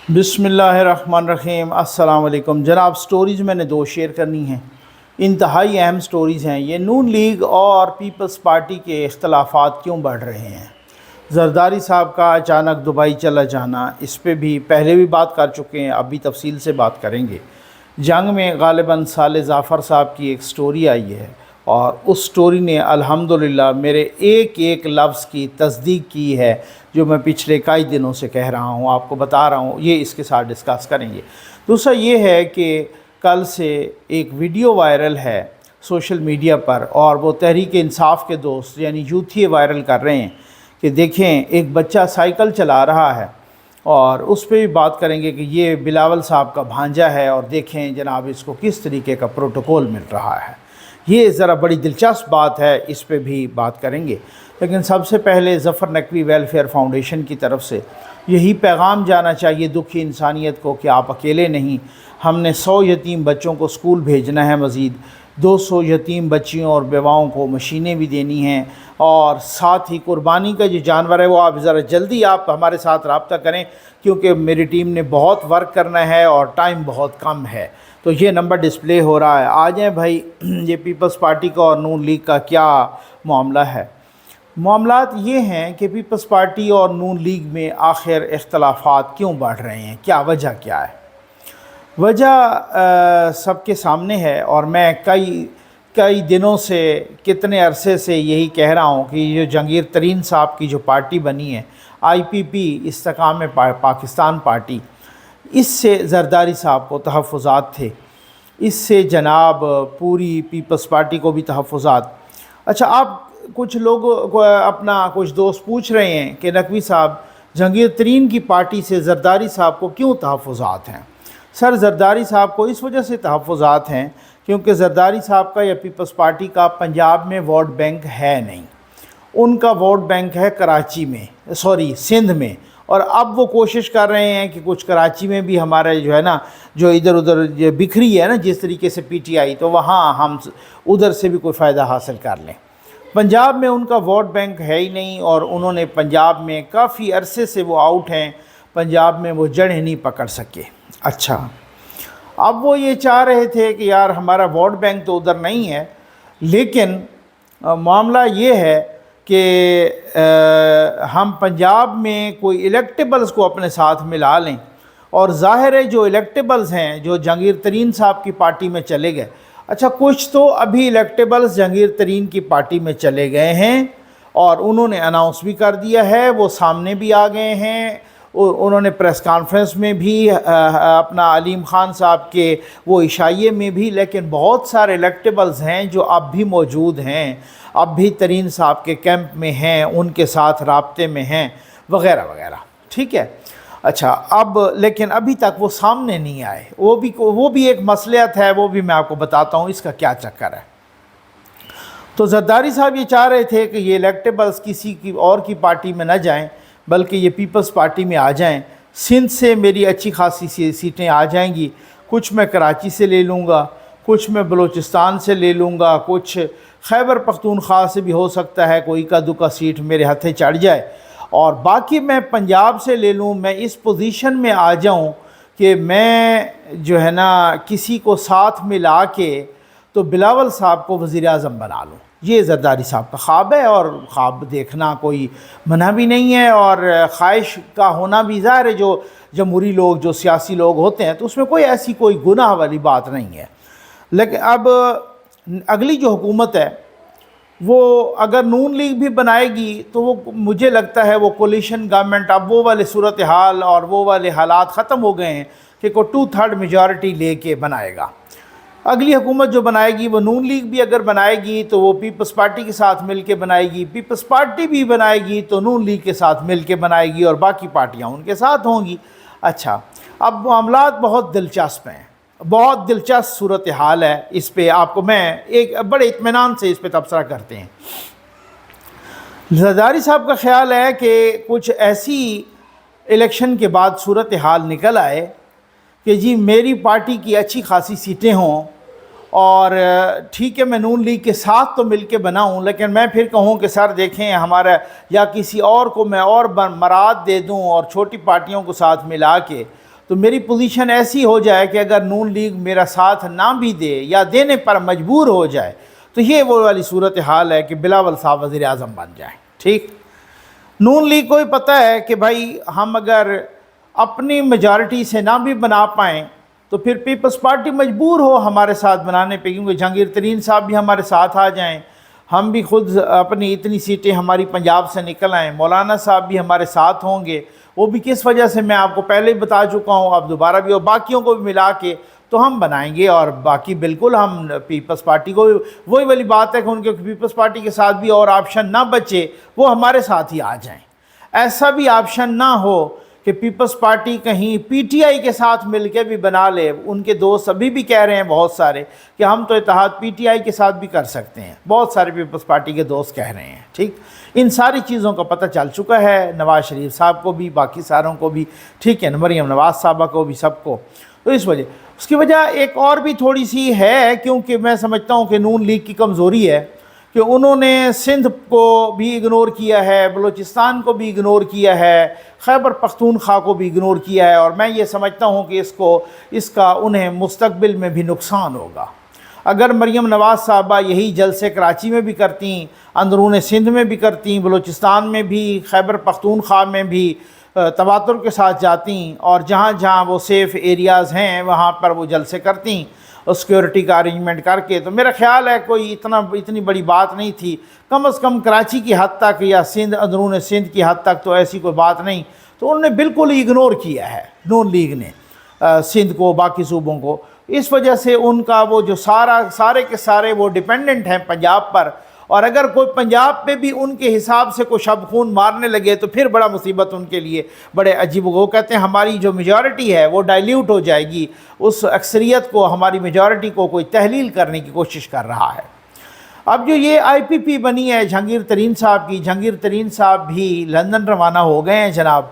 बिस्मिल्लाहिर्रहमानिर्रहीम। अस्सलाम वालेकुम जनाब। स्टोरीज़ मैंने दो शेयर करनी हैं, इंतहाई अहम स्टोरीज़ हैं। ये नून लीग और पीपल्स पार्टी के इख्तलाफात क्यों बढ़ रहे हैं। जरदारी साहब का अचानक दुबई चला जाना, इस पे भी पहले भी बात कर चुके हैं, अभी तफसील से बात करेंगे। जंग में गालिबन साले ज़ाफ़र साहब की एक स्टोरी आई है और उस स्टोरी ने अल्हम्दुलिल्लाह मेरे एक एक लफ्ज़ की तस्दीक की है जो मैं पिछले कई दिनों से कह रहा हूँ, आपको बता रहा हूँ। ये इसके साथ डिस्कस करेंगे। दूसरा ये है कि कल से एक वीडियो वायरल है सोशल मीडिया पर और वो तहरीक इंसाफ के दोस्त यानी यूथ ही वायरल कर रहे हैं कि देखें एक बच्चा साइकिल चला रहा है और उस पर भी बात करेंगे कि ये बिलावल साहब का भांजा है और देखें जनाब इसको किस तरीके का प्रोटोकॉल मिल रहा है। ये ज़रा बड़ी दिलचस्प बात है, इस पे भी बात करेंगे। लेकिन सबसे पहले ज़फ़र नकवी वेलफेयर फाउंडेशन की तरफ से यही पैगाम जाना चाहिए दुखी इंसानियत को कि आप अकेले नहीं। हमने 100 यतीम बच्चों को स्कूल भेजना है, मज़ीद 200 यतीम बच्चियों और बेवाओं को मशीनें भी देनी हैं और साथ ही कुर्बानी का जो जानवर है वो आप ज़रा जल्दी आप हमारे साथ रब्ता करें क्योंकि मेरी टीम ने बहुत वर्क करना है और टाइम बहुत कम है। तो ये नंबर डिस्प्ले हो रहा है। आ जाएँ भाई, ये पीपल्स पार्टी का और नून लीग का क्या मामला है। मामलात ये हैं कि पीपल्स पार्टी और नून लीग में आखिर इख्तलाफात क्यों बढ़ रहे हैं, क्या वजह क्या है। वजह सबके सामने है और मैं कई दिनों से, कितने अरसे से यही कह रहा हूँ कि ये जहांगीर तरीन साहब की जो पार्टी बनी है IPP इस्तेकाम पाकिस्तान पार्टी, इससे जरदारी साहब को तहफ़्फ़ुज़ात थे, इससे जनाब पूरी पीपल्स पार्टी को भी तहफ़्फ़ुज़ात। अच्छा, आप कुछ लोग अपना कुछ दोस्त पूछ रहे हैं कि नकवी साहब जहांगीर तरीन की पार्टी से जरदारी साहब को क्यों तहफ़्फ़ुज़ात हैं। सर, जरदारी साहब को इस वजह से तहफ़्फ़ुज़ात हैं क्योंकि जरदारी साहब का या पीपल्स पार्टी का पंजाब में वोट बैंक है नहीं। उनका वोट बैंक है कराची में, सिंध में। और अब वो कोशिश कर रहे हैं कि कुछ कराची में भी हमारे जो है ना, जो इधर उधर बिखरी है ना जिस तरीके से PTI, तो वहाँ हम उधर से भी कोई फ़ायदा हासिल कर लें। पंजाब में उनका वोट बैंक है ही नहीं और उन्होंने पंजाब में काफ़ी अरसे से वो आउट हैं, पंजाब में वो जड़ें नहीं पकड़ सके। अच्छा, अब वो ये चाह रहे थे कि यार हमारा वोट बैंक तो उधर नहीं है, लेकिन मामला ये है कि हम पंजाब में कोई इलेक्टेबल्स को अपने साथ मिला लें। और ज़ाहिर है जो इलेक्टेबल्स हैं जो जहांगीर तरीन साहब की पार्टी में चले गए, अच्छा कुछ तो अभी इलेक्टेबल्स जहांगीर तरीन की पार्टी में चले गए हैं और उन्होंने अनाउंस भी कर दिया है, वो सामने भी आ गए हैं। उन्होंने प्रेस कॉन्फ्रेंस में भी अपना अलीम ख़ान साहब के वो इशाइये में भी, लेकिन बहुत सारे इलेक्टेबल्स हैं जो अब भी मौजूद हैं, अब भी तरीन साहब के कैंप में हैं, उनके साथ राब्ते में हैं वग़ैरह वग़ैरह। ठीक है। अच्छा, अब लेकिन अभी तक वो सामने नहीं आए, वो भी एक मसलियत है, वो भी मैं आपको बताता हूँ इसका क्या चक्कर है। तो जरदारी साहब ये चाह रहे थे कि ये इलेक्टेबल्स किसी की और की पार्टी में न जाएं बल्कि ये पीपल्स पार्टी में आ जाएं। सिंध से मेरी अच्छी खासी सीटें आ जाएंगी, कुछ मैं कराची से ले लूँगा, कुछ मैं बलूचिस्तान से ले लूँगा, कुछ खैबर पख्तूनख्वा से भी हो सकता है कोई का दुका सीट मेरे हाथे चढ़ जाए, और बाकी मैं पंजाब से ले लूँ। मैं इस पोजीशन में आ जाऊँ कि मैं जो है ना किसी को साथ मिला के तो बिलावल साहब को वज़ीर आज़म बना लूँ। ये जरदारी साहब का ख्वाब है और ख्वाब देखना कोई मना भी नहीं है और ख्वाहिश का होना भी ज़ाहिर है। जो जमहूरी लोग, जो सियासी लोग होते हैं तो उसमें कोई ऐसी कोई गुनाह वाली बात नहीं है। लेकिन अब अगली जो हुकूमत है वो अगर नून लीग भी बनाएगी तो वो मुझे लगता है वो कोलिशन गवर्नमेंट, अब वो वाले सूरत हाल और वो वाले हालात ख़त्म हो गए हैं कि कोई 2/3 मेजॉरिटी लेके बनाएगा। अगली हुकूमत जो बनाएगी वो नून लीग भी अगर बनाएगी तो वो पीपल्स पार्टी के साथ मिल के बनाएगी, पीपल्स पार्टी भी बनाएगी तो नून लीग के साथ मिल के बनाएगी और बाकी पार्टियां उनके साथ होंगी। अच्छा, अब मामलात बहुत दिलचस्प हैं, बहुत दिलचस्प सूरत हाल है। इस पे आपको मैं एक बड़े इत्मीनान से इस पे तबसरा करते हैं। जरदारी साहब का ख्याल है कि कुछ ऐसी इलेक्शन के बाद सूरत हाल निकल आए कि जी मेरी पार्टी की अच्छी खासी सीटें हों और ठीक है मैं नून लीग के साथ तो मिलके बनाऊं, लेकिन मैं फिर कहूं कि सर देखें हमारा, या किसी और को मैं और मराद दे दूं और छोटी पार्टियों को साथ मिला के تو میری پوزیشن ایسی ہو جائے کہ اگر نون لیگ میرا ساتھ نہ بھی دے یا دینے پر مجبور ہو جائے تو یہ وہ والی صورتحال ہے کہ بلاول صاحب وزیر اعظم بن جائیں. ٹھیک، نون لیگ کو بھی پتہ ہے کہ بھائی ہم اگر اپنی میجارٹی سے نہ بھی بنا پائیں تو پھر پیپلز پارٹی مجبور ہو ہمارے ساتھ بنانے پہ، کیونکہ جہانگیر ترین صاحب بھی ہمارے ساتھ آ جائیں، ہم بھی خود اپنی اتنی سیٹیں ہماری پنجاب سے نکل آئیں، مولانا صاحب بھی ہمارے ساتھ ہوں گے، وہ بھی کس وجہ سے میں آپ کو پہلے ہی بتا چکا ہوں، اب دوبارہ بھی، اور باقیوں کو بھی ملا کے تو ہم بنائیں گے. اور باقی بالکل ہم پیپلز پارٹی کو وہی والی بات ہے کہ ان کے پیپلز پارٹی کے ساتھ بھی اور آپشن نہ بچے، وہ ہمارے ساتھ ہی آ جائیں. ایسا بھی آپشن نہ ہو کہ پیپلز پارٹی کہیں پی ٹی آئی کے ساتھ مل کے بھی بنا لے. ان کے دوست ابھی بھی کہہ رہے ہیں بہت سارے کہ ہم تو اتحاد پی ٹی آئی کے ساتھ بھی کر سکتے ہیں، بہت سارے پیپلز پارٹی کے دوست کہہ رہے ہیں. ٹھیک، ان ساری چیزوں کا پتہ چل چکا ہے نواز شریف صاحب کو بھی، باقی ساروں کو بھی. ٹھیک ہے، مریم نواز صاحبہ کو بھی، سب کو. تو اس کی وجہ ایک اور بھی تھوڑی سی ہے، کیونکہ میں سمجھتا ہوں کہ نون لیگ کی کمزوری ہے کہ انہوں نے سندھ کو بھی اگنور کیا ہے، بلوچستان کو بھی اگنور کیا ہے، خیبر پختونخوا کو بھی اگنور کیا ہے، اور میں یہ سمجھتا ہوں کہ اس کا انہیں مستقبل میں بھی نقصان ہوگا. اگر مریم نواز صاحبہ یہی جلسے کراچی میں بھی کرتیں، اندرون سندھ میں بھی کرتیں، بلوچستان میں بھی، خیبر پختونخوا میں بھی تواتر کے ساتھ جاتیں، اور جہاں جہاں وہ سیف ایریاز ہیں وہاں پر وہ جلسے کرتیں سیکورٹی کا ارینجمنٹ کر کے، تو میرا خیال ہے کوئی اتنی بڑی بات نہیں تھی. کم از کم کراچی کی حد تک یا اندرون سندھ کی حد تک تو ایسی کوئی بات نہیں. تو انہوں نے بالکل ہی اگنور کیا ہے نون لیگ نے سندھ کو، باقی صوبوں کو. اس وجہ سے ان کا وہ جو سارے کے سارے وہ ڈیپینڈنٹ ہیں پنجاب پر، اور اگر کوئی پنجاب پہ بھی ان کے حساب سے کوئی شب خون مارنے لگے تو پھر بڑا مصیبت ان کے لیے بڑے عجیب. وہ کہتے ہیں ہماری جو میجارٹی ہے وہ ڈائلیوٹ ہو جائے گی، اس اکثریت کو، ہماری میجارٹی کو کوئی تحلیل کرنے کی کوشش کر رہا ہے. اب جو یہ آئی پی پی بنی ہے جہانگیر ترین صاحب کی، جہانگیر ترین صاحب بھی لندن روانہ ہو گئے ہیں جناب.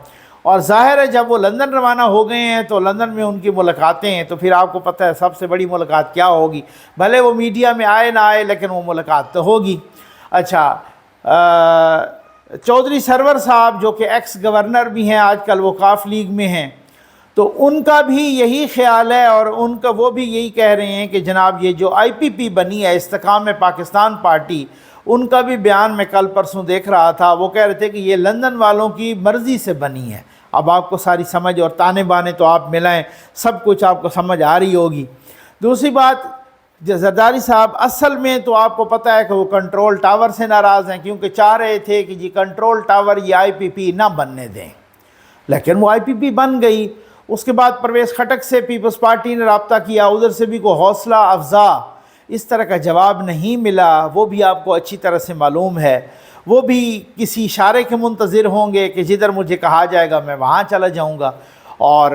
اور ظاہر ہے جب وہ لندن روانہ ہو گئے ہیں تو لندن میں ان کی ملاقاتیں ہیں، تو پھر آپ کو پتہ ہے سب سے بڑی ملاقات کیا ہوگی، بھلے وہ میڈیا میں آئے نہ آئے لیکن وہ ملاقات تو ہوگی. اچھا، چودھری سرور صاحب جو کہ ایکس گورنر بھی ہیں، آج کل وہ وقاف لیگ میں ہیں، تو ان کا بھی یہی خیال ہے، اور ان کا وہ بھی یہی کہہ رہے ہیں کہ جناب یہ جو آئی پی پی بنی ہے استحکام پاکستان پارٹی، ان کا بھی بیان میں کل پرسوں دیکھ رہا تھا، وہ کہہ رہے تھے کہ یہ لندن والوں کی مرضی سے بنی ہے. اب آپ کو ساری سمجھ اور تانے بانے تو آپ ملائیں، سب کچھ آپ کو سمجھ آ رہی ہوگی. دوسری بات، زرداری صاحب اصل میں تو آپ کو پتہ ہے کہ وہ کنٹرول ٹاور سے ناراض ہیں، کیونکہ چاہ رہے تھے کہ جی کنٹرول ٹاور یہ آئی پی پی نہ بننے دیں، لیکن وہ آئی پی پی بن گئی. اس کے بعد پرویز خٹک سے پیپلز پارٹی نے رابطہ کیا، ادھر سے بھی کوئی حوصلہ افزا اس طرح کا جواب نہیں ملا. وہ بھی آپ کو اچھی طرح سے معلوم ہے، وہ بھی کسی اشارے کے منتظر ہوں گے کہ جدھر مجھے کہا جائے گا میں وہاں چلا جاؤں گا. اور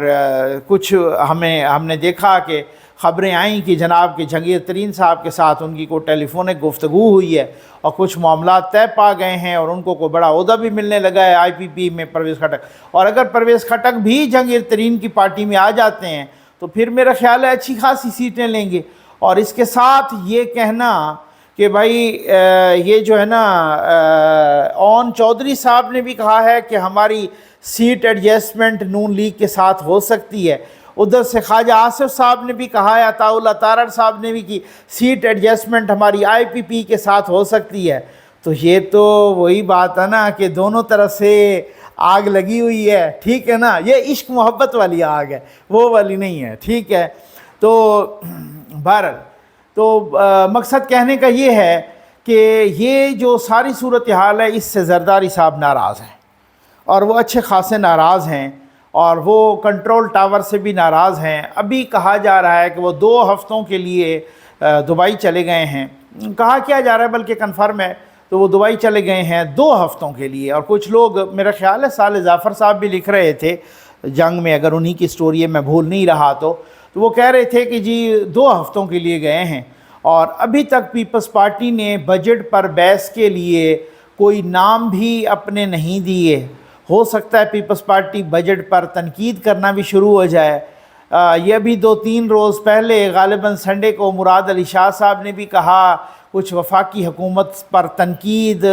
کچھ ہم نے دیکھا کہ خبریں آئیں کہ جناب کے جہانگیر ترین صاحب کے ساتھ ان کی کوئی ٹیلی فونک گفتگو ہوئی ہے، اور کچھ معاملات طے پا گئے ہیں، اور ان کو کوئی بڑا عہدہ بھی ملنے لگا ہے آئی پی پی میں پرویز خٹک. اور اگر پرویز خٹک بھی جہانگیر ترین کی پارٹی میں آ جاتے ہیں تو پھر میرا خیال ہے اچھی خاصی سیٹیں لیں گے. اور اس کے ساتھ یہ کہنا کہ بھائی یہ جو ہے نا اون چودھری صاحب نے بھی کہا ہے کہ ہماری سیٹ ایڈجسٹمنٹ نون لیگ کے ساتھ ہو سکتی ہے. ادھر سے خواجہ آصف صاحب نے بھی کہا ہے، عطاء اللہ تارڑ صاحب نے بھی کی سیٹ ایڈجسٹمنٹ ہماری آئی پی پی کے ساتھ ہو سکتی ہے. تو یہ تو وہی بات ہے نا کہ دونوں طرف سے آگ لگی ہوئی ہے. ٹھیک ہے نا، یہ عشق محبت والی آگ ہے، وہ والی نہیں ہے. ٹھیک ہے، تو بہرحال تو مقصد کہنے کا یہ ہے کہ یہ جو ساری صورتحال ہے اس سے زرداری صاحب ناراض ہیں، اور وہ اچھے خاصے ناراض ہیں، اور وہ کنٹرول ٹاور سے بھی ناراض ہیں. ابھی کہا جا رہا ہے کہ وہ 2 ہفتوں کے لیے دبئی چلے گئے ہیں. کہا کیا جا رہا ہے بلکہ کنفرم ہے، تو وہ دبئی چلے گئے ہیں 2 ہفتوں کے لیے. اور کچھ لوگ، میرا خیال ہے صالح ظفر صاحب بھی لکھ رہے تھے جنگ میں، اگر انہی کی سٹوری میں بھول نہیں رہا تو وہ کہہ رہے تھے کہ جی 2 ہفتوں کے لیے گئے ہیں. اور ابھی تک پیپلز پارٹی نے بجٹ پر بحث کے لیے کوئی نام بھی اپنے نہیں دیے. ہو سکتا ہے پیپلز پارٹی بجٹ پر تنقید کرنا بھی شروع ہو جائے. یہ بھی 2-3 روز پہلے غالباً سنڈے کو مراد علی شاہ صاحب نے بھی کہا کچھ وفاقی حکومت پر تنقید،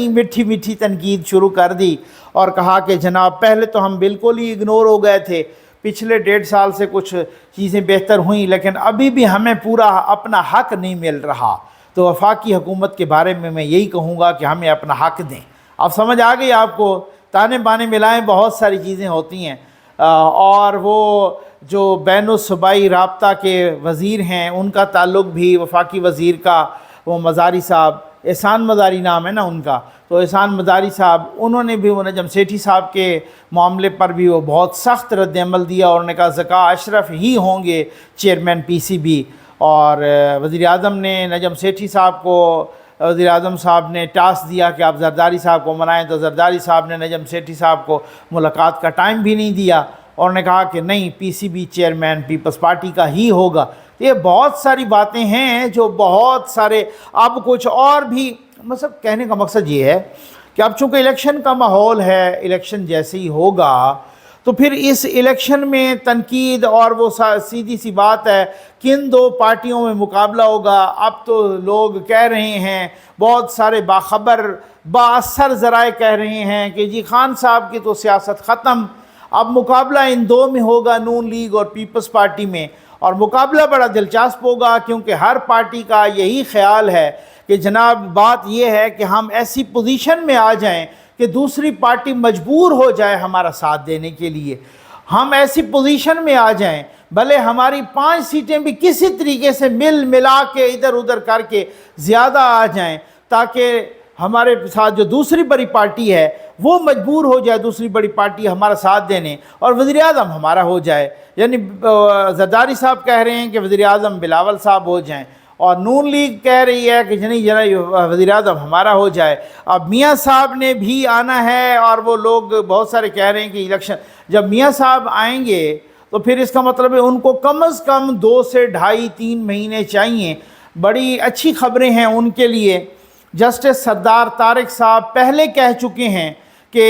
میٹھی میٹھی تنقید شروع کر دی، اور کہا کہ جناب پہلے تو ہم بالکل ہی اگنور ہو گئے تھے، पिछले 1.5 साल से कुछ चीज़ें बेहतर हुई, लेकिन अभी भी हमें पूरा अपना हक़ नहीं मिल रहा। तो वफाकी हुकूमत के बारे में मैं यही कहूँगा कि हमें अपना हक़ दें। अब समझ आ गई आपको, ताने बाने मिलाएँ बहुत सारी चीज़ें होती हैं। और वो जो बैनुल-सूबाई राब्ता के वज़ीर हैं, उनका ताल्लुक़ भी वफाकी वज़ीर का, वो मज़ारी साहब, एहसान मज़ारी नाम है ना उनका, तो एहसान मज़ारी साहब, उन्होंने भी वो नजम सेठी साहब के मामले पर भी वो बहुत सख्त रद्द-ए-अमल दिया और उन्होंने कहा ज़का अशरफ ही होंगे चेयरमैन पीसीबी। और वज़ीर-ए-आज़म ने नजम सेठी साहब को, वज़ीर-ए-आज़म साहब ने टास्क दिया कि आप ज़रदारी साहब को मनाएं, तो ज़रदारी साहब ने नजम सेठी साहब को मुलाकात का टाइम भी नहीं दिया और उन्होंने कहा कि नहीं, पीसीबी चेयरमैन पीपल्स पार्टी का ही होगा। तो ये बहुत सारी बातें हैं जो बहुत सारे, अब कुछ और भी, मतलब कहने का मकसद ये है कि अब चूँकि इलेक्शन का माहौल है, इलेक्शन जैसे ही होगा तो फिर इस इलेक्शन में तनकीद, और वो सीधी सी बात है किन दो पार्टियों में मुकाबला होगा। अब तो लोग कह रहे हैं, बहुत सारे बाखबर बाअसर ज़राए कह रहे हैं कि जी खान साहब की तो सियासत ख़त्म, अब मुकाबला इन दो में होगा, नून लीग और पीपल्स पार्टी में। और मुकाबला बड़ा दिलचस्प होगा क्योंकि हर पार्टी का यही ख्याल है कि जनाब बात यह है कि हम ऐसी पोजीशन में आ जाएं कि दूसरी पार्टी मजबूर हो जाए हमारा साथ देने के लिए। हम ऐसी पोजीशन में आ जाएं, भले हमारी 5 सीटें भी किसी तरीके से मिल मिला के इधर उधर करके ज़्यादा आ जाएं, ताकि हमारे साथ जो दूसरी बड़ी पार्टी है वो मजबूर हो जाए, दूसरी बड़ी पार्टी हमारा साथ देने, और वज़ीर-ए-आज़म हमारा हो जाए। यानी ज़रदारी साहब कह रहे हैं कि वज़ीर-ए-आज़म बिलावल साहब हो जाएं, और नून लीग कह रही है कि नहीं जरा वज़ीर-ए-आज़म हमारा हो जाए। अब मियाँ साहब ने भी आना है, और वो लोग बहुत सारे कह रहे हैं कि इलेक्शन जब मियाँ साहब आएंगे तो फिर इसका मतलब है उनको कम अज़ कम 2 से 2.5-3 महीने चाहिए। बड़ी अच्छी खबरें हैं उनके लिए। जस्टिस सरदार तारिक साहब पहले कह चुके हैं कि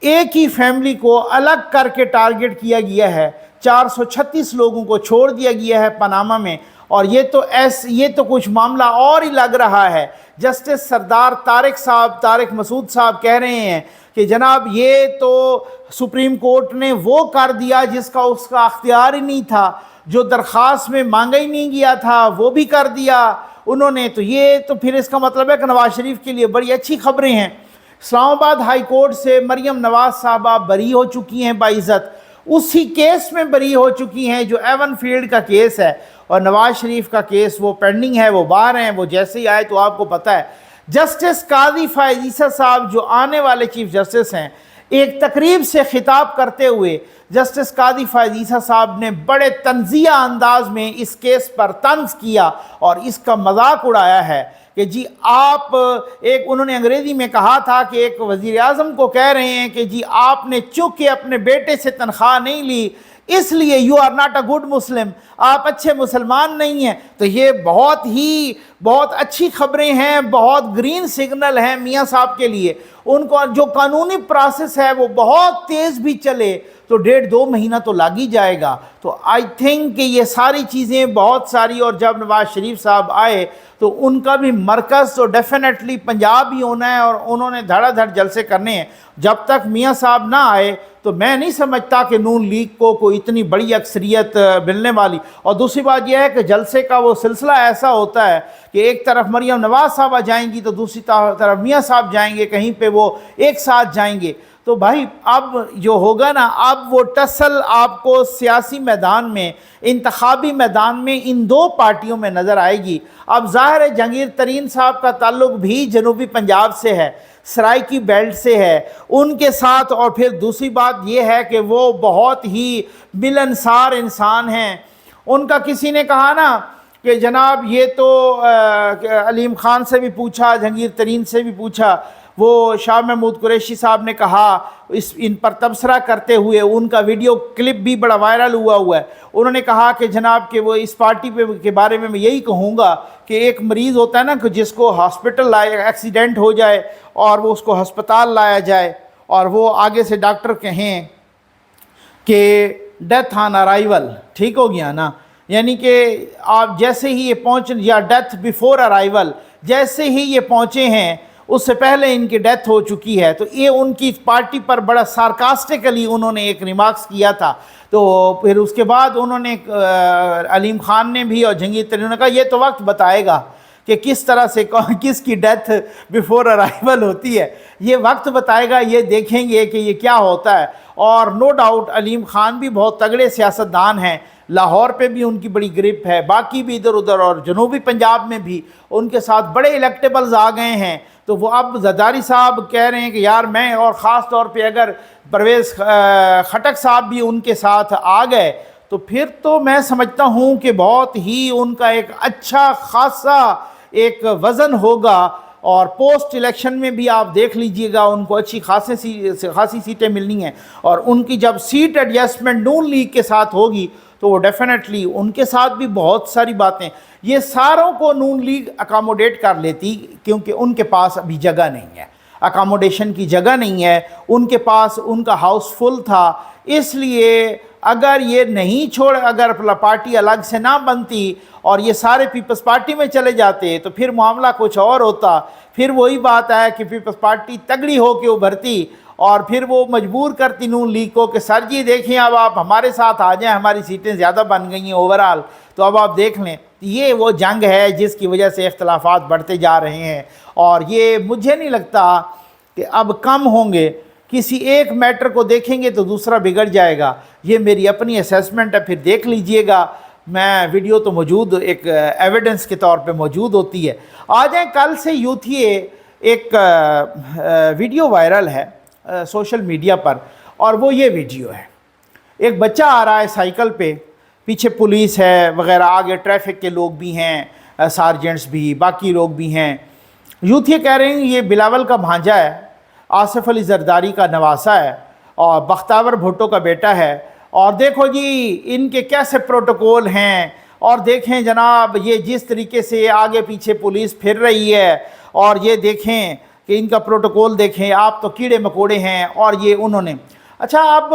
एक ही फैमिली को अलग करके टारगेट किया गया है, 436 लोगों को छोड़ दिया गया है पनामा में, और ये तो कुछ मामला और ही लग रहा है। जस्टिस सरदार तारिक मसूद साहब कह रहे हैं कि जनाब ये तो सुप्रीम कोर्ट ने वो कर दिया जिसका उसका अख्तियार ही नहीं था, जो दरख्वास्त में मांगा ही नहीं गया था वो भी कर दिया उन्होंने। तो ये तो फिर इसका मतलब है कि नवाज शरीफ के लिए बड़ी अच्छी खबरें हैं। इस्लामाबाद हाई कोर्ट से मरियम नवाज साहबा बरी हो चुकी हैं बाइज़्ज़त, उसी केस में बरी हो चुकी हैं जो एवन फील्ड का केस है, और नवाज शरीफ का केस वो पेंडिंग है, वो बाहर हैं, वो जैसे ही आए तो आपको पता है। जस्टिस काजी फ़ायज़ ईसा साहब जो आने वाले चीफ जस्टिस हैं, एक तकरीब से खिताब करते हुए जस्टिस काजी फ़ायज़ ईसा साहब ने बड़े तंज़िया अंदाज में इस केस पर तंज़ किया और इसका मजाक उड़ाया है कि जी आप उन्होंने अंग्रेज़ी में कहा था कि एक वज़ीर-ए-आज़म को कह रहे हैं कि जी आपने चूँकि अपने बेटे से तनख्वाह नहीं ली इसलिए you are not a good Muslim, आप अच्छे मुसलमान नहीं हैं। तो ये बहुत अच्छी खबरें हैं, बहुत ग्रीन सिग्नल हैं मियाँ साहब के लिए। उनको जो कानूनी प्रोसेस है वो बहुत तेज़ भी चले तो 1.5-2 महीना तो लग ही जाएगा। तो आई थिंक कि ये सारी चीज़ें बहुत सारी, और जब नवाज शरीफ साहब आए तो उनका भी मरकज़ तो डेफिनेटली पंजाब ही होना है, और उन्होंने धड़ाधड़ जलसे करने हैं। जब तक मियाँ साहब ना आए तो मैं नहीं समझता कि नून लीग को कोई इतनी बड़ी अक्सरियत मिलने वाली। और दूसरी बात यह है कि जलसे का वो सिलसिला ऐसा होता है कि एक तरफ मरियम नवाज साहबा जाएंगी तो दूसरी तरफ मियाँ साहब जाएंगे, कहीं पे वो एक साथ जाएंगे। तो भाई अब जो होगा ना, अब वो टसल आपको सियासी मैदान में, इंतखाबी मैदान में इन दो पार्टियों में नज़र आएगी। अब ज़ाहिर है जहांगीर तरीन साहब का ताल्लुक भी जनूबी पंजाब से है, सराइकी बेल्ट से है उनके साथ, और फिर दूसरी बात यह है कि वो बहुत ही मिलनसार इंसान हैं। उनका किसी ने कहा ना कि जनाब ये तो अलीम खान से भी पूछा, जहांगीर तरीन से भी पूछा, वो शाह महमूद कुरैशी साहब ने कहा इन पर तबसरा करते हुए, उनका वीडियो क्लिप भी बड़ा वायरल हुआ है। उन्होंने कहा कि जनाब कि वो इस पार्टी के बारे में मैं यही कहूँगा कि एक मरीज़ होता है ना कि जिसको हॉस्पिटल एक्सीडेंट हो जाए और वो उसको हस्पताल लाया जाए और वो आगे से डॉक्टर कहें कि डेथ ऑन अराइवल, ठीक हो गया ना, यानी कि आप जैसे ही ये पहुँच, या डेथ बिफोर अराइवल, जैसे ही ये पहुँचे हैं اس سے پہلے ان کی ڈیتھ ہو چکی ہے۔ تو یہ ان کی پارٹی پر بڑا سارکاسٹیکلی انہوں نے ایک ریمارکس کیا تھا۔ تو پھر اس کے بعد انہوں نے علیم خان نے بھی اور جہانگیر ترین نے کہا یہ تو وقت بتائے گا کہ کس طرح سے کس کی ڈیتھ بیفور ارائیول ہوتی ہے، یہ وقت بتائے گا، یہ دیکھیں گے کہ یہ کیا ہوتا ہے۔ اور نو ڈاؤٹ علیم خان بھی بہت تگڑے سیاستدان ہیں، لاہور پہ بھی ان کی بڑی گرپ ہے، باقی بھی ادھر ادھر، اور جنوبی پنجاب میں بھی ان کے ساتھ بڑے الیکٹیبلز آ گئے ہیں۔ تو وہ اب زرداری صاحب کہہ رہے ہیں کہ یار میں، اور خاص طور پہ اگر پرویز خٹک صاحب بھی ان کے ساتھ آ گئے تو پھر تو میں سمجھتا ہوں کہ بہت ہی ان کا ایک اچھا خاصا ایک وزن ہوگا، اور پوسٹ الیکشن میں بھی آپ دیکھ لیجئے گا ان کو اچھی خاصی سیٹیں ملنی ہیں، اور ان کی جب سیٹ ایڈجسٹمنٹ نون لیگ کے ساتھ ہوگی تو وہ ڈیفینیٹلی ان کے ساتھ بھی بہت ساری باتیں، یہ ساروں کو نون لیگ اکاموڈیٹ کر لیتی، کیونکہ ان کے پاس ابھی جگہ نہیں ہے، اکاموڈیشن کی جگہ نہیں ہے ان کے پاس، ان کا ہاؤس فل تھا۔ اس لیے اگر یہ نہیں اگر پارٹی الگ سے نہ بنتی اور یہ سارے پیپلز پارٹی میں چلے جاتے تو پھر معاملہ کچھ اور ہوتا۔ پھر وہی بات ہے کہ پیپلز پارٹی تگڑی ہو کے ابھرتی، اور پھر وہ مجبور کرتی نون لیگ کو کہ سر جی دیکھیں اب آپ ہمارے ساتھ آ جائیں، ہماری سیٹیں زیادہ بن گئی ہیں اوورال، تو اب آپ دیکھ لیں۔ یہ وہ جنگ ہے جس کی وجہ سے اختلافات بڑھتے جا رہے ہیں، اور یہ مجھے نہیں لگتا کہ اب کم ہوں گے۔ کسی ایک میٹر کو دیکھیں گے تو دوسرا بگڑ جائے گا، یہ میری اپنی اسیسمنٹ ہے، پھر دیکھ لیجئے گا۔ میں ویڈیو تو موجود ایک ایویڈنس کے طور پہ موجود ہوتی ہے۔ آ جائیں، کل سے یوتھیے ایک ویڈیو وائرل ہے سوشل میڈیا پر، اور وہ یہ ویڈیو ہے، ایک بچہ آ رہا ہے سائیکل پہ، پیچھے پولیس ہے وغیرہ، آگے ٹریفک کے لوگ بھی ہیں، سارجنٹس بھی، باقی لوگ بھی ہیں۔ یوتھیے کہہ رہے ہیں یہ بلاول کا بھانجا ہے، آصف علی زرداری کا نواسا ہے، اور بختیار بھٹو کا بیٹا ہے، اور دیکھو جی ان کے کیسے پروٹوکول ہیں، اور دیکھیں جناب یہ جس طریقے سے آگے پیچھے پولیس پھر رہی ہے، اور یہ دیکھیں کہ ان کا پروٹوکول دیکھیں، آپ تو کیڑے مکوڑے ہیں، اور یہ انہوں نے۔ اچھا اب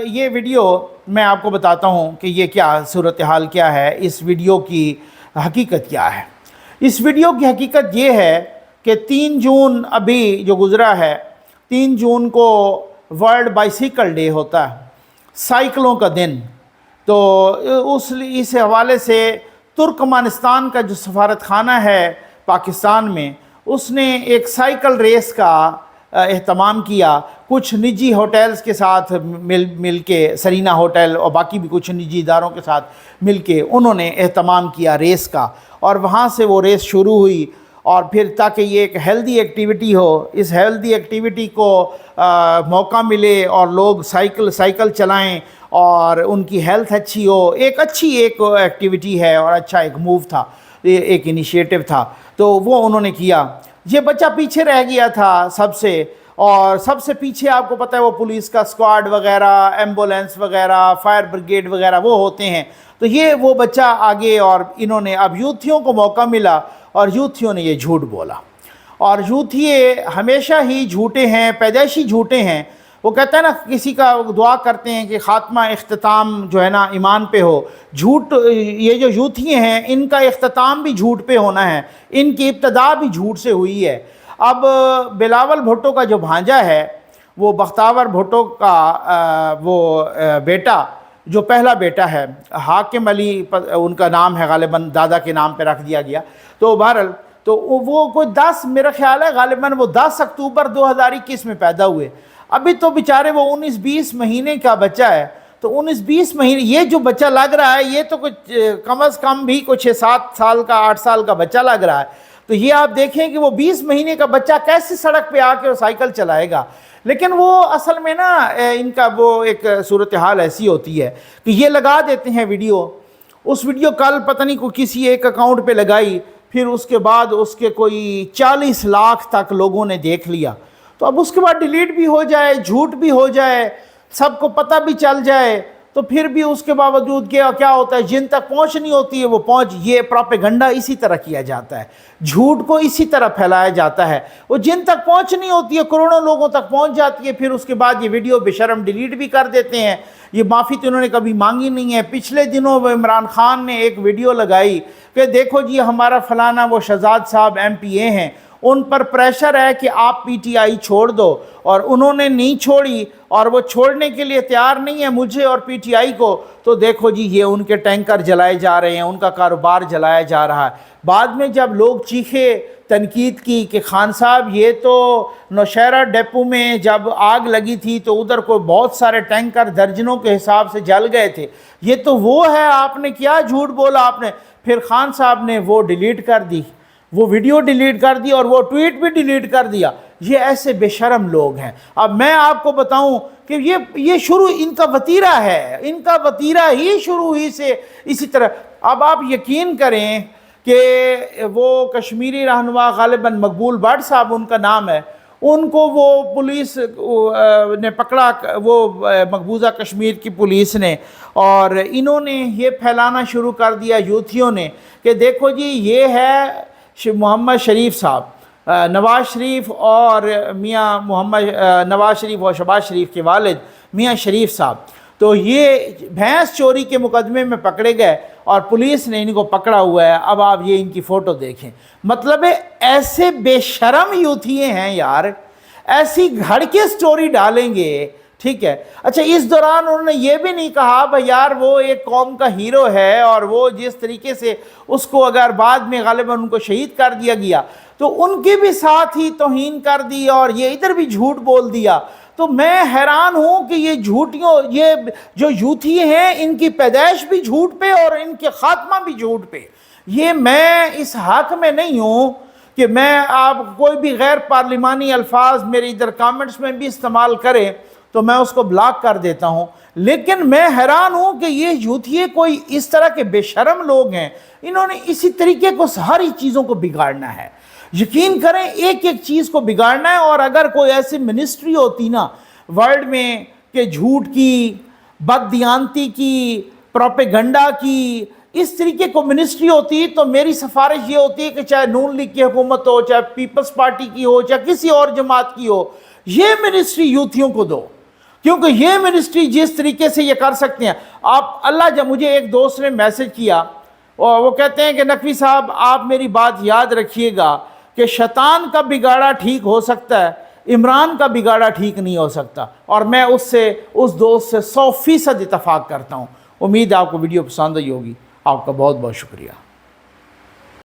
یہ ویڈیو میں آپ کو بتاتا ہوں کہ یہ کیا صورتحال کیا ہے، اس ویڈیو کی حقیقت کیا ہے۔ اس ویڈیو کی حقیقت یہ ہے کہ 3 جون ابھی جو گزرا ہے، 3 جون کو ورلڈ بائسیکل ڈے ہوتا ہے، سائیکلوں کا دن۔ تو اس حوالے سے ترکمانستان کا جو سفارت خانہ ہے پاکستان میں، اس نے ایک سائیکل ریس کا اہتمام کیا، کچھ نجی ہوٹلز کے ساتھ مل کے، سرینا ہوٹل اور باقی بھی کچھ نجی اداروں کے ساتھ مل کے انہوں نے اہتمام کیا ریس کا، اور وہاں سے وہ ریس شروع ہوئی۔ اور پھر تاکہ یہ ایک ہیلدی ایکٹیویٹی ہو، اس ہیلدی ایکٹیویٹی کو موقع ملے اور لوگ سائیکل چلائیں اور ان کی ہیلتھ اچھی ہو، ایک اچھی ایکٹیویٹی ہے اور اچھا ایک موو تھا، ایک انیشیٹو تھا، تو وہ انہوں نے کیا۔ یہ بچہ پیچھے رہ گیا تھا سب سے، اور سب سے پیچھے آپ کو پتہ ہے وہ پولیس کا اسکواڈ وغیرہ، ایمبولینس وغیرہ، فائر بریگیڈ وغیرہ وہ ہوتے ہیں۔ تو یہ وہ بچہ آگے، اور انہوں نے اب یوتھیوں کو موقع ملا اور یوتھیوں نے یہ جھوٹ بولا، اور یوتھیے ہمیشہ ہی جھوٹے ہیں، پیدائشی جھوٹے ہیں۔ وہ کہتا ہے نا، کسی کا دعا کرتے ہیں کہ خاتمہ اختتام جو ہے نا ایمان پہ ہو، جھوٹ، یہ جو یوتھیے ہیں ان کا اختتام بھی جھوٹ پہ ہونا ہے، ان کی ابتدا بھی جھوٹ سے ہوئی ہے۔ اب بلاول بھٹو کا جو بھانجا ہے، وہ بختیار بھٹو کا وہ بیٹا، جو پہلا بیٹا ہے، حاکم علی ان کا نام ہے، غالباً دادا کے نام پہ رکھ دیا گیا۔ تو بہرحال تو وہ کوئی 10، میرا خیال ہے غالباً وہ 10 اکتوبر 2021 میں پیدا ہوئے، ابھی تو بیچارے وہ 19-20 مہینے کا بچہ ہے۔ تو 19-20 مہینے، یہ جو بچہ لگ رہا ہے یہ تو کچھ کم از کم بھی کچھ 7 سال کا 8 سال کا بچہ لگ رہا ہے۔ تو یہ آپ دیکھیں کہ وہ 20 مہینے کا بچہ کیسے سڑک پہ آ کے وہ سائیکل چلائے گا۔ لیکن وہ اصل میں نا ان کا وہ ایک صورتحال ایسی ہوتی ہے کہ یہ لگا دیتے ہیں ویڈیو، اس ویڈیو کل پتہ نہیں کوئی کسی ایک اکاؤنٹ پہ لگائی، پھر اس کے بعد اس کے کوئی 40 لاکھ تک لوگوں نے دیکھ لیا۔ تو اب اس کے بعد ڈیلیٹ بھی ہو جائے، جھوٹ بھی ہو جائے، سب کو پتہ بھی چل جائے، تو پھر بھی اس کے باوجود کیا ہوتا ہے، جن تک پہنچنی ہوتی ہے وہ یہ پروپیگنڈا اسی طرح کیا جاتا ہے، جھوٹ کو اسی طرح پھیلایا جاتا ہے، وہ جن تک پہنچنی ہوتی ہے کروڑوں لوگوں تک پہنچ جاتی ہے، پھر اس کے بعد یہ ویڈیو بے شرم ڈیلیٹ بھی کر دیتے ہیں۔ یہ معافی تو انہوں نے کبھی مانگی نہیں ہے۔ پچھلے دنوں عمران خان نے ایک ویڈیو لگائی کہ دیکھو جی ہمارا فلانا وہ شہزاد صاحب MP ہیں، उन पर प्रेशर है कि आप पीटीआई छोड़ दो, और उन्होंने नहीं छोड़ी और वो छोड़ने के लिए तैयार नहीं है मुझे और पीटीआई को, तो देखो जी ये उनके टैंकर जलाए जा रहे हैं, उनका कारोबार जलाया जा रहा है। बाद में जब लोग चीखे, तनकीद की कि खान साहब ये तो नौशहरा डिपो में जब आग लगी थी तो उधर को बहुत सारे टैंकर दर्जनों के हिसाब से जल गए थे, ये तो वो है, आपने क्या झूठ बोला आपने। फिर खान साहब ने वो डिलीट कर दी, वो वीडियो डिलीट कर दी और वो ट्वीट भी डिलीट कर दिया। ये ऐसे बेशरम लोग हैं। अब मैं आपको बताऊं कि ये शुरू इनका वतीरा है, इनका वतीरा ही शुरू ही से इसी तरह। अब आप यकीन करें कि वो कश्मीरी रहनुमा गालिबन मकबूल भट्ट साहब उनका नाम है, उनको वो पुलिस ने पकड़ा, वो मकबूजा कश्मीर की पुलिस ने, और इन्होंने ये फैलाना शुरू कर दिया यूथियों ने कि देखो जी ये है मोहम्मद शरीफ साहब, नवाज़ शरीफ और मियाँ मोहम्मद नवाज़ शरीफ और शहबाज शरीफ के वालिद मियाँ शरीफ साहब, तो ये भैंस चोरी के मुकदमे में पकड़े गए और पुलिस ने इनको पकड़ा हुआ है। अब आप ये इनकी फ़ोटो देखें, मतलब है ऐसे बेशरम यूथिये हैं यार, ऐसी घड़ के स्टोरी डालेंगे, ठीक है। अच्छा, इस दौरान उन्होंने ये भी नहीं कहा भाई यार वो एक कौम का हीरो है और वो जिस तरीके से उसको अगर बाद में गालिबन उनको शहीद कर दिया गया तो उनके भी साथ ही तौहीन कर दी और ये इधर भी झूठ बोल दिया। तो मैं हैरान हूँ कि ये झूठियों, ये जो यूथी हैं इनकी पैदाइश भी झूठ पे और इनके ख़ात्मा भी झूठ पे। ये मैं इस हक़ में नहीं हूँ कि मैं आप कोई भी गैर पार्लिमानी अल्फाज मेरे इधर कमेंट्स में भी इस्तेमाल करें तो मैं उसको ब्लॉक कर देता हूँ, लेकिन मैं हैरान हूँ कि ये यूथिये कोई इस तरह के बेशरम लोग हैं, इन्होंने इसी तरीके को सारी चीज़ों को बिगाड़ना है। यकीन करें एक एक चीज़ को बिगाड़ना है। और अगर कोई ऐसी मिनिस्ट्री होती ना वर्ल्ड में कि झूठ की, बददियानती की, प्रोपेगंडा की, इस तरीके को मिनिस्ट्री होती तो मेरी सिफारिश ये होती है कि चाहे नून लीग की हुकूमत हो, चाहे पीपल्स पार्टी की हो, चाहे किसी और जमात की हो, ये मिनिस्ट्री यूथियों को दो, क्योंकि ये मिनिस्ट्री जिस तरीके से ये कर सकते हैं आप अल्लाह। जब मुझे एक दोस्त ने मैसेज किया और वो कहते हैं कि नकवी साहब आप मेरी बात याद रखिएगा कि शैतान का बिगाड़ा ठीक हो सकता है, इमरान का बिगाड़ा ठीक नहीं हो सकता। और मैं उस दोस्त से 100% इत्तफाक करता हूँ। उम्मीद है आपको वीडियो पसंद आई होगी। आपका बहुत बहुत शुक्रिया।